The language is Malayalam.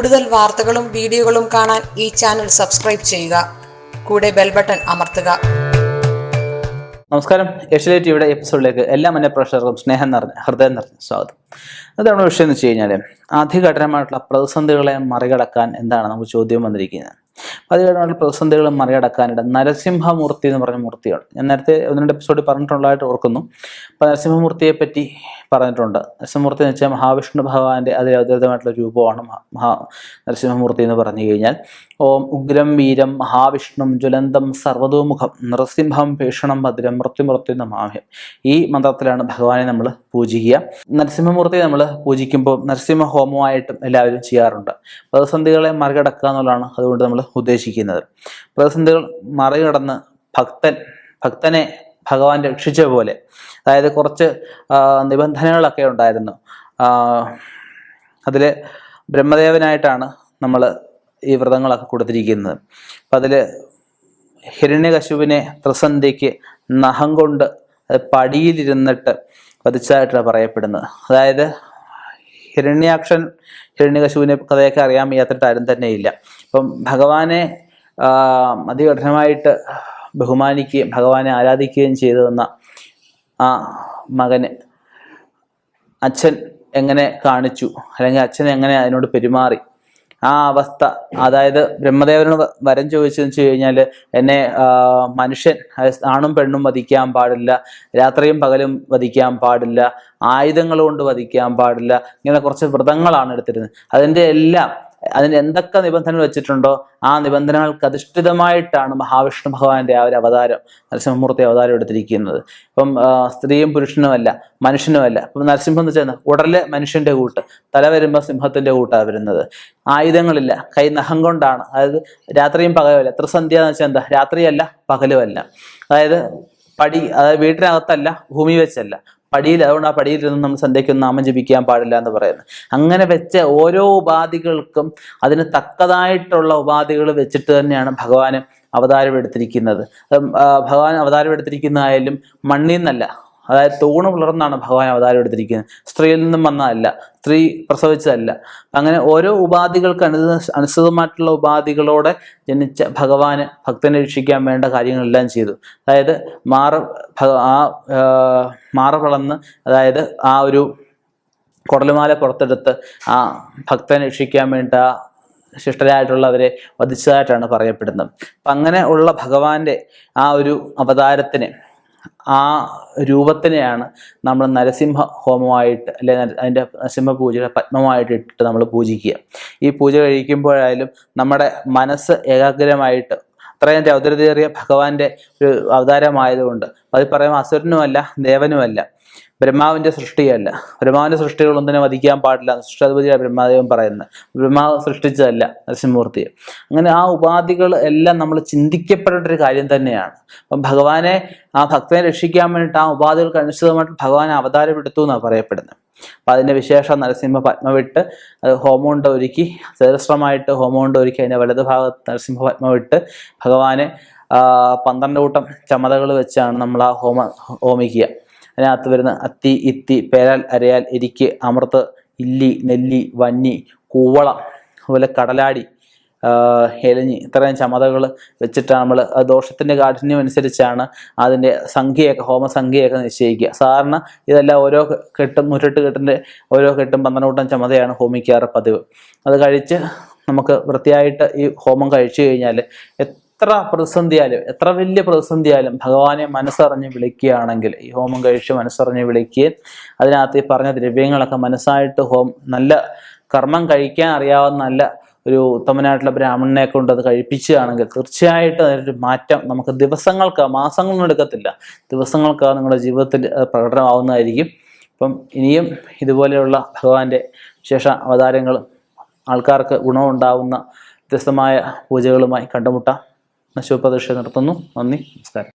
കൂടുതൽ വാർത്തകളും വീഡിയോകളും കാണാൻ ഈ ചാനൽ സബ്സ്ക്രൈബ് ചെയ്യുക. കൂടെ ബെൽ ബട്ടൺ അമർത്തുക. നമസ്കാരം. ഏഷ്യാനെറ്റ് ടിവിയുടെ എപ്പിസോഡിലേക്ക് എല്ലാ പ്രേക്ഷകർക്കും ഹൃദയം നിറഞ്ഞ സ്വാഗതം. അതാണ് വിഷയം എന്ന് വെച്ച് കഴിഞ്ഞാൽ, അതികഠിനമായിട്ടുള്ള പ്രതിസന്ധികളെ മറികടക്കാൻ എന്താണ് നമുക്ക് ചോദ്യം വന്നിരിക്കുന്നത്. അതികഠിനമായിട്ടുള്ള പ്രതിസന്ധികളെ മറികടക്കാനായിട്ട് നരസിംഹമൂർത്തി എന്ന് പറഞ്ഞ മൂർത്തിയാണ്. ഞാൻ നേരത്തെ 1-2 എപ്പിസോഡിൽ പറഞ്ഞിട്ടുള്ളതായിട്ട് ഓർക്കുന്നു. അപ്പോൾ നരസിംഹമൂർത്തിയെ പറ്റി പറഞ്ഞിട്ടുണ്ട്. നരസിംഹമൂർത്തി എന്ന് വെച്ചാൽ മഹാവിഷ്ണു ഭഗവാന്റെ അവതരിതമായിട്ടുള്ള രൂപമാണ് നരസിംഹമൂർത്തി എന്ന് പറഞ്ഞു കഴിഞ്ഞാൽ. ഓം ഉഗ്രം വീരം മഹാവിഷ്ണു ജ്വലന്തം സർവതോമുഖം നൃസിംഹം ഭീഷണം ഭദ്രം മൃത്യുമൃത്യു നമാമ്യം. ഈ മന്ത്രത്തിലാണ് ഭഗവാനെ നമ്മൾ പൂജിക്കുക. നരസിംഹമൂർത്തിയെ നമ്മൾ പൂജിക്കുമ്പോൾ നരസിംഹ ഹോമമായിട്ടും എല്ലാവരും ചെയ്യാറുണ്ട്. പ്രതിസന്ധികളെ മറികടക്കുക എന്നുള്ളതാണ് അതുകൊണ്ട് നമ്മൾ ഉദ്ദേശിക്കുന്നത്. പ്രതിസന്ധികൾ മറികടന്ന് ഭക്തനെ ഭഗവാൻ രക്ഷിച്ച പോലെ, അതായത് കുറച്ച് നിബന്ധനകളൊക്കെ ഉണ്ടായിരുന്നു. അതിൽ ബ്രഹ്മദേവനായിട്ടാണ് നമ്മൾ ഈ വ്രതങ്ങളൊക്കെ കൊടുത്തിരിക്കുന്നത്. അപ്പം അതിൽ ഹിരണ്യകശുവിനെ ത്രിസന്ധ്യയ്ക്ക് നഖം കൊണ്ട് പടിയിലിരുന്നിട്ട് വധിച്ചതായിട്ടാണ് പറയപ്പെടുന്നത്. അതായത് ഹിരണ്യാക്ഷൻ ഹിരണ്യകശുവിനെ കഥയൊക്കെ അറിയാൻ വയ്യാത്തിട്ട് ആരും തന്നെ ഇല്ല. അപ്പം ഭഗവാനെ അതികഠിനമായിട്ട് ബഹുമാനിക്കുകയും ഭഗവാനെ ആരാധിക്കുകയും ചെയ്തു വന്ന ആ മകന് അച്ഛൻ എങ്ങനെ കാണിച്ചു, അല്ലെങ്കിൽ അച്ഛൻ എങ്ങനെ അതിനോട് പെരുമാറി, ആ അവസ്ഥ, അതായത് ബ്രഹ്മദേവനോട് വരം ചോദിച്ചതെന്ന് വെച്ച് കഴിഞ്ഞാൽ, എന്നെ മനുഷ്യൻ ആണും പെണ്ണും വധിക്കാൻ പാടില്ല, രാത്രിയും പകലും വധിക്കാൻ പാടില്ല, ആയുധങ്ങൾ കൊണ്ട് വധിക്കാൻ പാടില്ല, ഇങ്ങനെ കുറച്ച് വ്രതങ്ങളാണ് എടുത്തിരുന്നത്. അതിന് എന്തൊക്കെ നിബന്ധനകൾ വെച്ചിട്ടുണ്ടോ ആ നിബന്ധനകൾക്ക് അധിഷ്ഠിതമായിട്ടാണ് മഹാവിഷ്ണു ഭഗവാന്റെ ആ ഒരു അവതാരം, നരസിംഹമൂർത്തി അവതാരം എടുത്തിരിക്കുന്നത്. ഇപ്പം സ്ത്രീയും പുരുഷനുമല്ല, മനുഷ്യനുമല്ല. ഇപ്പം നരസിംഹം എന്ന് വെച്ചാൽ ഉടല് മനുഷ്യന്റെ കൂട്ട്, തല വരുമ്പോൾ സിംഹത്തിന്റെ കൂട്ടാണ് വരുന്നത്. ആയുധങ്ങളില്ല, കൈ നഖം കൊണ്ടാണ്. അതായത് രാത്രിയും പകലുമല്ല. ത്രിസന്ധ്യ എന്ന് വെച്ചാൽ എന്താ, രാത്രിയല്ല പകലുമല്ല. അതായത് അതായത് വീട്ടിനകത്തല്ല, ഭൂമി വെച്ചല്ല, പടിയിൽ. അതുകൊണ്ട് ആ പടിയിൽ നിന്ന് നമ്മൾ സന്ധ്യയ്ക്കൊന്നും നാമം ജപിക്കാൻ പാടില്ല എന്ന് പറയുന്നത്. അങ്ങനെ വെച്ച ഓരോ ഉപാധികൾക്കും അതിന് തക്കതായിട്ടുള്ള ഉപാധികൾ വെച്ചിട്ട് തന്നെയാണ് ഭഗവാൻ അവതാരം എടുത്തിരിക്കുന്നത്. ഭഗവാൻ അവതാരം എടുത്തിരിക്കുന്നതായാലും മണ്ണിൽ നിന്നല്ല, അതായത് തൂണ് പുലർന്നാണ് ഭഗവാൻ അവതാരം എടുത്തിരിക്കുന്നത്. സ്ത്രീയിൽ നിന്നും വന്നതല്ല, സ്ത്രീ പ്രസവിച്ചതല്ല. അങ്ങനെ ഓരോ ഉപാധികൾക്ക് അനുസൃതമായിട്ടുള്ള ഉപാധികളോടെ ജനിച്ച ഭഗവാന് ഭക്തനെ രക്ഷിക്കാൻ വേണ്ട കാര്യങ്ങളെല്ലാം ചെയ്തു. അതായത് മാറ പിളന്ന്, അതായത് ആ ഒരു കുടലുമാല പുറത്തെടുത്ത് ആ ഭക്തനെ രക്ഷിക്കാൻ വേണ്ട ശിഷ്ടരായിട്ടുള്ളവരെ വധിച്ചതായിട്ടാണ് പറയപ്പെടുന്നത്. അപ്പം അങ്ങനെ ഉള്ള ഭഗവാന്റെ ആ ഒരു അവതാരത്തിന്, ആ രൂപത്തിനെയാണ് നമ്മൾ നരസിംഹ ഹോമമായിട്ട്, അല്ലെങ്കിൽ അതിൻ്റെ നരസിംഹ പൂജയുടെ പത്മമായിട്ട് ഇട്ടിട്ട് നമ്മൾ പൂജിക്കുക. ഈ പൂജ കഴിക്കുമ്പോഴായാലും നമ്മുടെ മനസ്സ് ഏകാഗ്രമായിട്ട്, അത്രയും അവതരിതേറിയ ഭഗവാന്റെ ഒരു അവതാരമായതുകൊണ്ട്, അത് പറയുമ്പോൾ അസുരനുമല്ല ദേവനുമല്ല, ബ്രഹ്മാവിൻ്റെ സൃഷ്ടിയല്ല. ബ്രഹ്മാവിൻ്റെ സൃഷ്ടികളൊന്നിനെ വധിക്കാൻ പാടില്ല, സൃഷ്ടാധിപതിയാണ് ബ്രഹ്മദേവൻ പറയുന്നത്. ബ്രഹ്മാവ് സൃഷ്ടിച്ചതല്ല നരസിംഹമൂർത്തിയെ. അങ്ങനെ ആ ഉപാധികൾ എല്ലാം നമ്മൾ ചിന്തിക്കപ്പെടേണ്ട ഒരു കാര്യം തന്നെയാണ്. അപ്പം ഭഗവാനെ, ആ ഭക്തനെ രക്ഷിക്കാൻ വേണ്ടിയിട്ട് ആ ഉപാധികൾക്ക് അനുസൃതമായിട്ട് ഭഗവാൻ അവതാരം എടുത്തു എന്നാണ് പറയപ്പെടുന്നത്. അപ്പം അതിൻ്റെ വിശേഷം നരസിംഹ പത്മവിട്ട് അത് ഹോമം കൊണ്ട് ഒരുക്കി, സഹസ്രമായിട്ട് ഹോമം കൊണ്ട് ഒരുക്കി അതിൻ്റെ വലത് ഭാഗത്ത് നരസിംഹ പത്മവിട്ട് ഭഗവാനെ 12 കൂട്ടം ചമതകൾ വെച്ചാണ് നമ്മൾ ആ ഹോമിക്കുക. അതിനകത്ത് വരുന്ന അത്തി, ഇത്തി, പേരാൽ, അരയാൽ, എരിക്ക്, അമൃത്, ഇല്ലി, നെല്ലി, വന്നി, കൂവള, അതുപോലെ കടലാടി, എലഞ്ഞി, ഇത്രയും ചമതകൾ വെച്ചിട്ടാണ് നമ്മൾ ദോഷത്തിൻ്റെ കാഠിന്യം അനുസരിച്ചാണ് അതിൻ്റെ സംഖ്യയൊക്കെ, ഹോമസംഖ്യയൊക്കെ നിശ്ചയിക്കുക. സാധാരണ ഇതെല്ലാം ഓരോ കെട്ടും, 108 കെട്ടിൻ്റെ ഓരോ കെട്ടും 12 കൂട്ടം ചമതയാണ് ഹോമിക്കാറ് പതിവ്. അത് കഴിച്ച് നമുക്ക് വൃത്തിയായിട്ട് ഈ ഹോമം കഴിച്ചു കഴിഞ്ഞാൽ എത്ര പ്രതിസന്ധിയാലും, എത്ര വലിയ പ്രതിസന്ധിയാലും ഭഗവാനെ മനസ്സറിഞ്ഞ് വിളിക്കുകയാണെങ്കിൽ, ഈ ഹോമം കഴിച്ച് മനസ്സറിഞ്ഞ് വിളിക്കുകയും അതിനകത്ത് ഈ പറഞ്ഞ ദ്രവ്യങ്ങളൊക്കെ മനസ്സായിട്ട് നല്ല കർമ്മം കഴിക്കാൻ അറിയാവുന്ന നല്ല ഒരു ഉത്തമനായിട്ടുള്ള ബ്രാഹ്മണനെ കൊണ്ട് അത് കഴിപ്പിക്കുകയാണെങ്കിൽ തീർച്ചയായിട്ടും അതിനൊരു മാറ്റം നമുക്ക് ദിവസങ്ങൾക്ക്, മാസങ്ങളൊന്നും എടുക്കത്തില്ല, ദിവസങ്ങൾക്ക് നിങ്ങളുടെ ജീവിതത്തിൽ പ്രകടനമാവുന്നതായിരിക്കും. അപ്പം ഇനിയും ഇതുപോലെയുള്ള ഭഗവാന്റെ വിശേഷ അവതാരങ്ങളും ആൾക്കാർക്ക് ഗുണമുണ്ടാവുന്ന വ്യത്യസ്തമായ പൂജകളുമായി കണ്ടുമുട്ടാം. ശുഭപ്രതീക്ഷ നിർത്തുന്നു. നന്ദി, നമസ്കാരം.